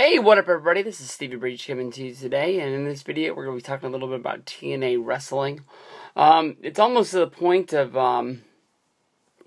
Hey, what up everybody? This is Stevie Breach coming to you today, and in this video we're going to be talking a little bit about TNA wrestling. It's almost to the point of,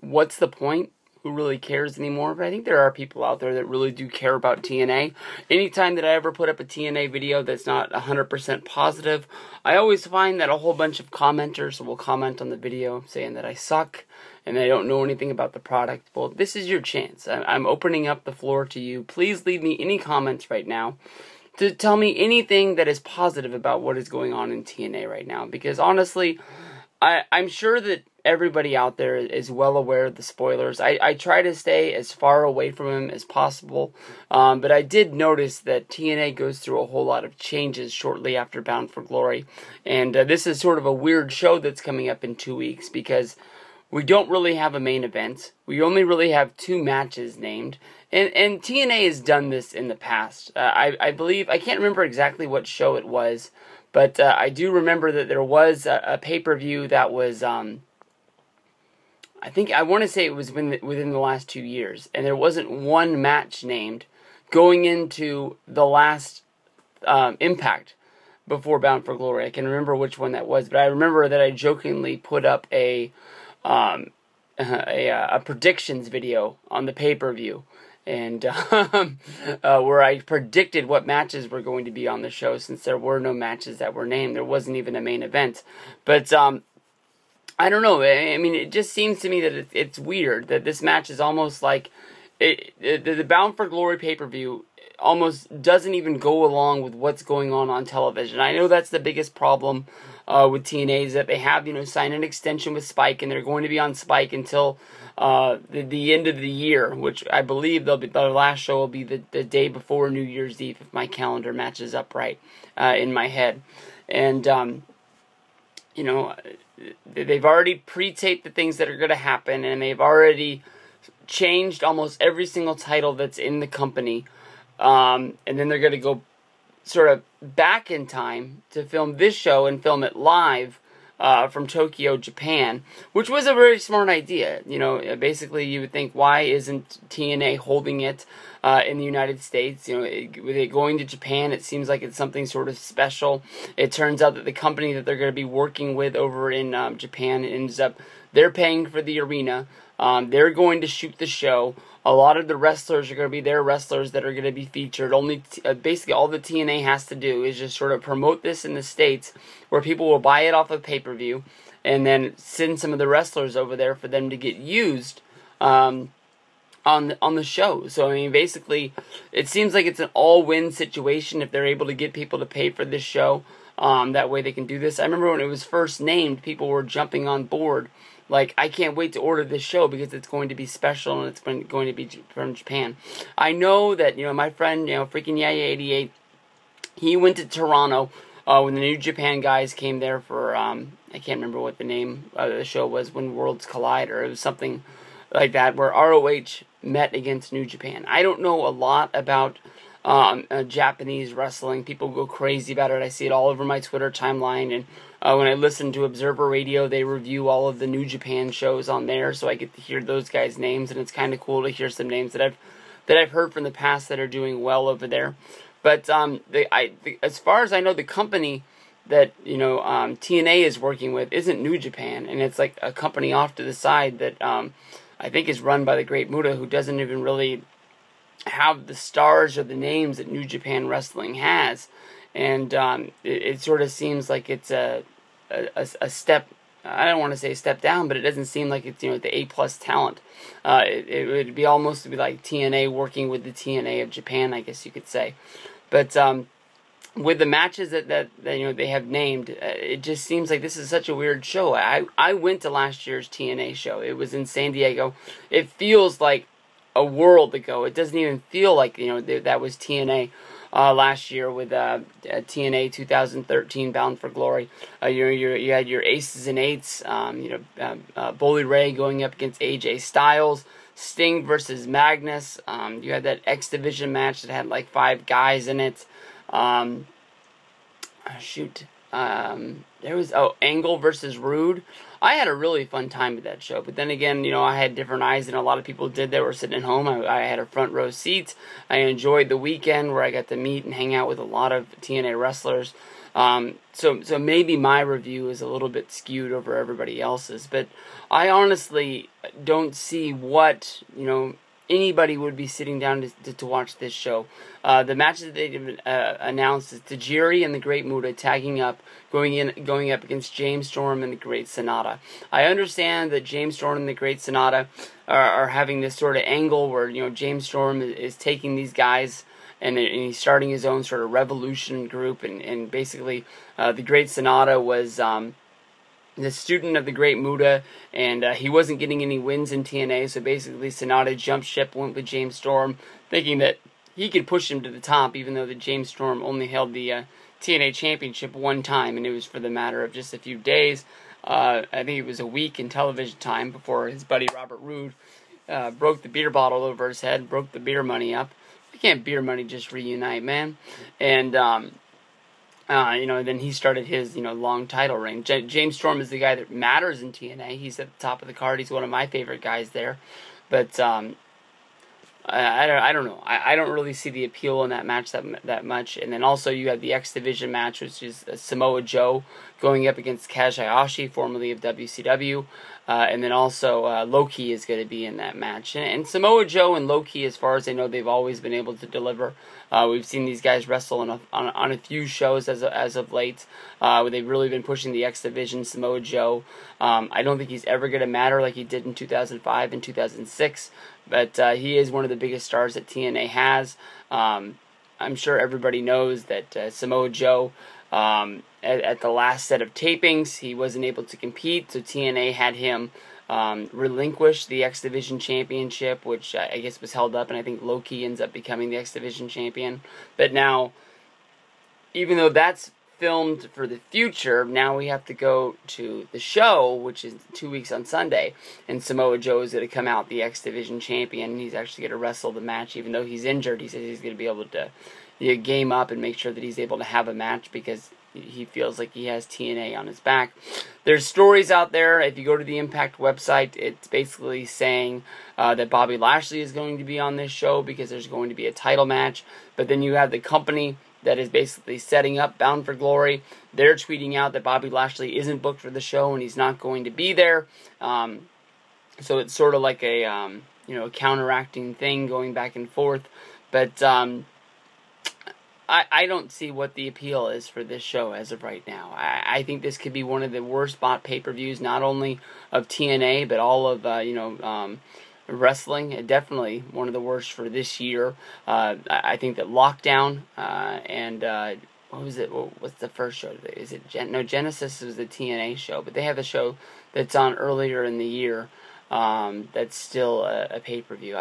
what's the point? Who really cares anymore? But I think there are people out there that really do care about TNA. Anytime that I ever put up a TNA video that's not 100% positive, I always find that a whole bunch of commenters will comment on the video saying that I suck and I don't know anything about the product. Well, this is your chance. I'm opening up the floor to you. Please leave me any comments right now to tell me anything that is positive about what is going on in TNA right now. Because honestly, I'm sure that everybody out there is well aware of the spoilers. I try to stay as far away from them as possible, but I did notice that TNA goes through a whole lot of changes shortly after Bound for Glory, and this is sort of a weird show that's coming up in 2 weeks because we don't really have a main event. We only really have 2 matches named, and TNA has done this in the past. I believe, I can't remember exactly what show it was, but I do remember that there was a pay-per-view that was, I want to say it was within the last 2 years, and there wasn't one match named going into the last Impact before Bound for Glory. I can remember which one that was, but I remember that I jokingly put up a predictions video on the pay-per-view, and where I predicted what matches were going to be on the show, since there were no matches that were named. There wasn't even a main event, but I don't know. I mean, it just seems to me that it's weird that this match is almost like the Bound for Glory pay-per-view almost doesn't even go along with what's going on television. I know that's the biggest problem with TNA, is that they have, signed an extension with Spike, and they're going to be on Spike until the end of the year, which I believe their last show will be the day before New Year's Eve, if my calendar matches up right in my head. And, they've already pre-taped the things that are going to happen, and they've already changed almost every single title that's in the company. And then they're going to go sort of back in time to film this show and film it live from Tokyo, Japan, which was a very smart idea. Basically you would think, why isn't TNA holding it in the United States? With it going to Japan, it seems like it's something sort of special. It turns out that the company that they're going to be working with over in Japan ends up, they're paying for the arena. They're going to shoot the show. A lot of the wrestlers are going to be their wrestlers that are going to be featured. Basically all the TNA has to do is just sort of promote this in the States, where people will buy it off of pay-per-view, and then send some of the wrestlers over there for them to get used on the show. So, I mean, basically, it seems like it's an all-win situation if they're able to get people to pay for this show. That way they can do this. I remember when it was first named, people were jumping on board. Like, I can't wait to order this show because it's going to be special and it's going to be from Japan. I know that, my friend, freaking Yaya88, he went to Toronto when the New Japan guys came there for, I can't remember what the name of the show was, When Worlds Collide, or it was something like that, where ROH met against New Japan. I don't know a lot about Japanese wrestling. People go crazy about it. I see it all over my Twitter timeline, and when I listen to Observer Radio, they review all of the New Japan shows on there, so I get to hear those guys' names, and it's kind of cool to hear some names that I've heard from the past that are doing well over there. But as far as I know, the company that TNA is working with isn't New Japan, and it's like a company off to the side that I think is run by the Great Muta, who doesn't even really have the stars or the names that New Japan Wrestling has. And it sort of seems like it's a step, I don't want to say a step down, but it doesn't seem like it's, the A-plus talent. It would be almost to be like TNA working with the TNA of Japan, I guess you could say. But with the matches that they have named, it just seems like this is such a weird show. I went to last year's TNA show. It was in San Diego. It feels like a world ago. It doesn't even feel like, that was TNA. Last year with TNA 2013 Bound for Glory. You had your aces and eights, Bully Ray going up against AJ Styles, Sting versus Magnus. You had that X Division match that had like 5 guys in it. There was Angle versus Rude. I had a really fun time with that show, but then again, I had different eyes than a lot of people did that were sitting at home. I had a front row seat. I enjoyed the weekend where I got to meet and hang out with a lot of TNA wrestlers. So maybe my review is a little bit skewed over everybody else's, but I honestly don't see what, anybody would be sitting down to watch this show. The matches that they announced is Tajiri and the Great Muta tagging up, going up against James Storm and the Great Sonata. I understand that James Storm and the Great Sonata are having this sort of angle where James Storm is taking these guys and he's starting his own sort of revolution group, and basically the Great Sonata was the student of the Great Muta, and he wasn't getting any wins in TNA, so basically Sonata jumped ship, went with James Storm, thinking that he could push him to the top, even though the James Storm only held the TNA Championship one time, and it was for the matter of just a few days. I think it was a week in television time before his buddy Robert Roode broke the beer bottle over his head, broke the beer money up. Why can't beer money just reunite, man? And then he started his, long title reign. James Storm is the guy that matters in TNA. He's at the top of the card. He's one of my favorite guys there. But I don't know. I don't really see the appeal in that match that much. And then also you have the X Division match, which is Samoa Joe going up against Kaz Hayashi, formerly of WCW. And then also Low-Ki is going to be in that match. And Samoa Joe and Low-Ki, as far as I know, they've always been able to deliver. We've seen these guys wrestle on a few shows as of late. They've really been pushing the X Division. Samoa Joe, I don't think he's ever going to matter like he did in 2005 and 2006. But he is one of the biggest stars that TNA has. I'm sure everybody knows that Samoa Joe, at the last set of tapings, he wasn't able to compete, so TNA had him relinquish the X Division Championship, which I guess was held up, and I think Low-Ki ends up becoming the X Division Champion. But now, even though that's filmed for the future, now we have to go to the show, which is 2 weeks on Sunday, and Samoa Joe is going to come out the X Division Champion, and he's actually going to wrestle the match, even though he's injured. He says he's going to be able to game up and make sure that he's able to have a match because he feels like he has TNA on his back. There's stories out there. If you go to the Impact website, it's basically saying that Bobby Lashley is going to be on this show because there's going to be a title match. But then you have the company that is basically setting up Bound for Glory. They're tweeting out that Bobby Lashley isn't booked for the show and he's not going to be there. So it's sort of like a counteracting thing going back and forth. But I don't see what the appeal is for this show as of right now. I think this could be one of the worst bought pay-per-views, not only of TNA, but all of, wrestling. Definitely one of the worst for this year. I think that Lockdown and what was it? What's the first show today? Is it Genesis was the TNA show, but they have a show that's on earlier in the year that's still a pay-per-view.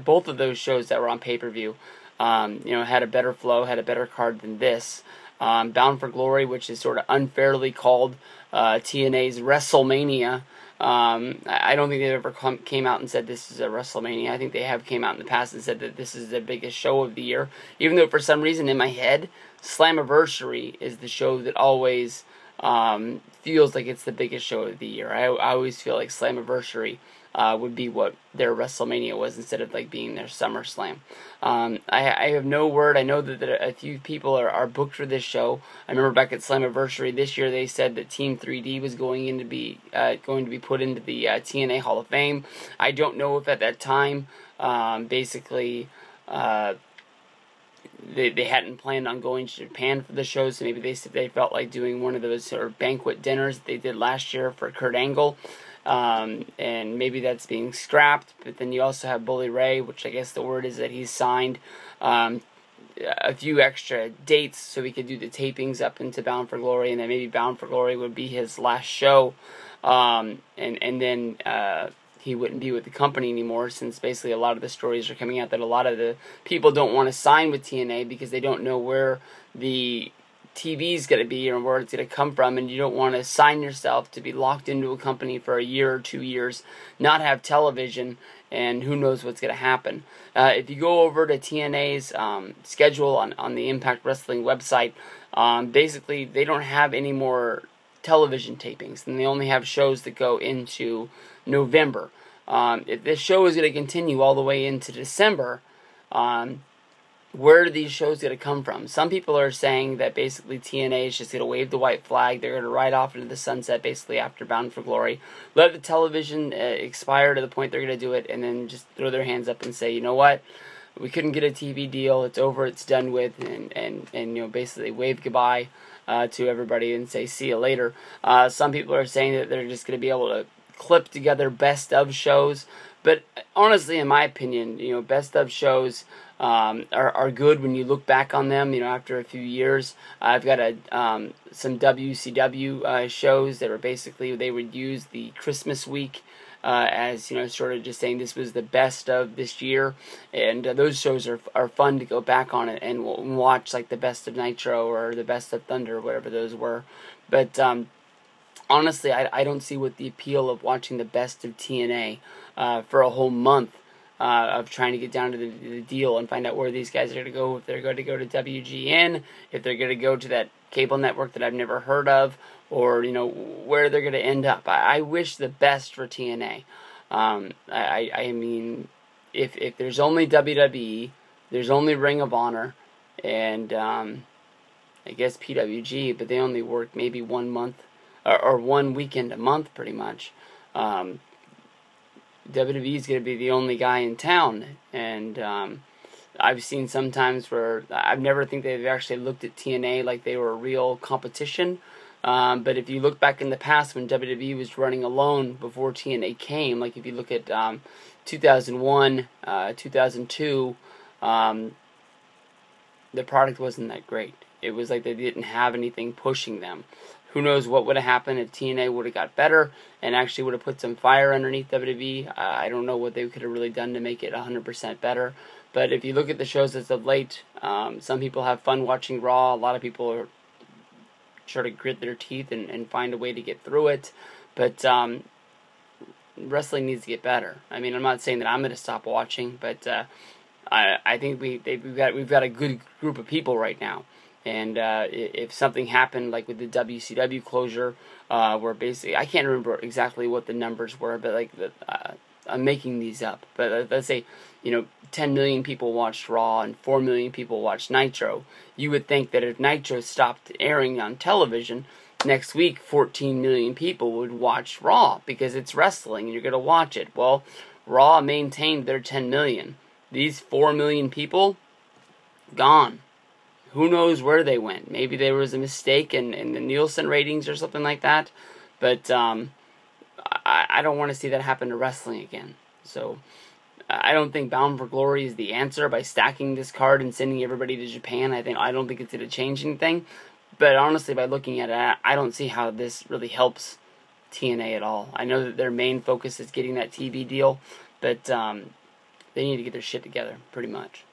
Both of those shows that were on pay-per-view had a better flow, had a better card than this. Bound for Glory, which is sort of unfairly called TNA's WrestleMania. I don't think they've ever came out and said this is a WrestleMania. I think they have came out in the past and said that this is the biggest show of the year. Even though for some reason in my head, Slammiversary is the show that always feels like it's the biggest show of the year. I always feel like Slammiversary would be what their WrestleMania was instead of like being their SummerSlam. I have no word. I know that a few people are booked for this show. I remember back at Slammiversary this year, they said that Team 3D was going to be put into the TNA Hall of Fame. I don't know if at that time, they hadn't planned on going to Japan for the show, so maybe they felt like doing one of those sort of banquet dinners that they did last year for Kurt Angle. And maybe that's being scrapped, but then you also have Bully Ray, which I guess the word is that he's signed a few extra dates so he could do the tapings up into Bound for Glory, and then maybe Bound for Glory would be his last show, and then he wouldn't be with the company anymore, since basically a lot of the stories are coming out that a lot of the people don't want to sign with TNA because they don't know where the TV is going to be or where it's going to come from, and you don't want to sign yourself to be locked into a company for a year or 2 years, not have television, and who knows what's going to happen. If you go over to TNA's schedule on the Impact Wrestling website, basically they don't have any more television tapings, and they only have shows that go into November. If this show is going to continue all the way into December, where are these shows going to come from? Some people are saying that basically TNA is just going to wave the white flag. They're going to ride off into the sunset basically after Bound for Glory. Let the television expire to the point they're going to do it, and then just throw their hands up and say, you know what? We couldn't get a TV deal. It's over. It's done with. And you know, basically wave goodbye to everybody and say, see you later. Some people are saying that they're just going to be able to clip together best of shows. But honestly, in my opinion, you know, best of shows are good when you look back on them, you know, after a few years. I've got some WCW shows that were basically, they would use the Christmas week as, you know, sort of just saying this was the best of this year. And those shows are fun to go back on it and watch, like the best of Nitro or the best of Thunder, whatever those were. But honestly, I don't see what the appeal of watching the best of TNA for a whole month of trying to get down to the deal and find out where these guys are going to go, if they're going to go to WGN, if they're going to go to that cable network that I've never heard of, or, you know, where they're going to end up. I wish the best for TNA. I mean, if there's only WWE, there's only Ring of Honor, and I guess PWG, but they only work maybe 1 month, or 1 weekend a month pretty much. WWE is going to be the only guy in town, and I've seen sometimes where I've never think they've actually looked at TNA like they were a real competition. But if you look back in the past when WWE was running alone before TNA came, like if you look at 2001, 2002, the product wasn't that great. It was like they didn't have anything pushing them. Who knows what would have happened if TNA would have got better and actually would have put some fire underneath WWE. I don't know what they could have really done to make it 100% better. But if you look at the shows as of late, some people have fun watching Raw. A lot of people are trying to grit their teeth and find a way to get through it. But wrestling needs to get better. I mean, I'm not saying that I'm going to stop watching, but I think we've got a good group of people right now. And if something happened, like with the WCW closure, where basically, I can't remember exactly what the numbers were, but like I'm making these up. But let's say, you know, 10 million people watched Raw and 4 million people watched Nitro. You would think that if Nitro stopped airing on television, next week 14 million people would watch Raw because it's wrestling and you're going to watch it. Well, Raw maintained their 10 million. These 4 million people, gone. Who knows where they went? Maybe there was a mistake in the Nielsen ratings or something like that. But I don't want to see that happen to wrestling again. So I don't think Bound for Glory is the answer by stacking this card and sending everybody to Japan. I don't think it's going to change anything. But honestly, by looking at it, I don't see how this really helps TNA at all. I know that their main focus is getting that TV deal, but they need to get their shit together, pretty much.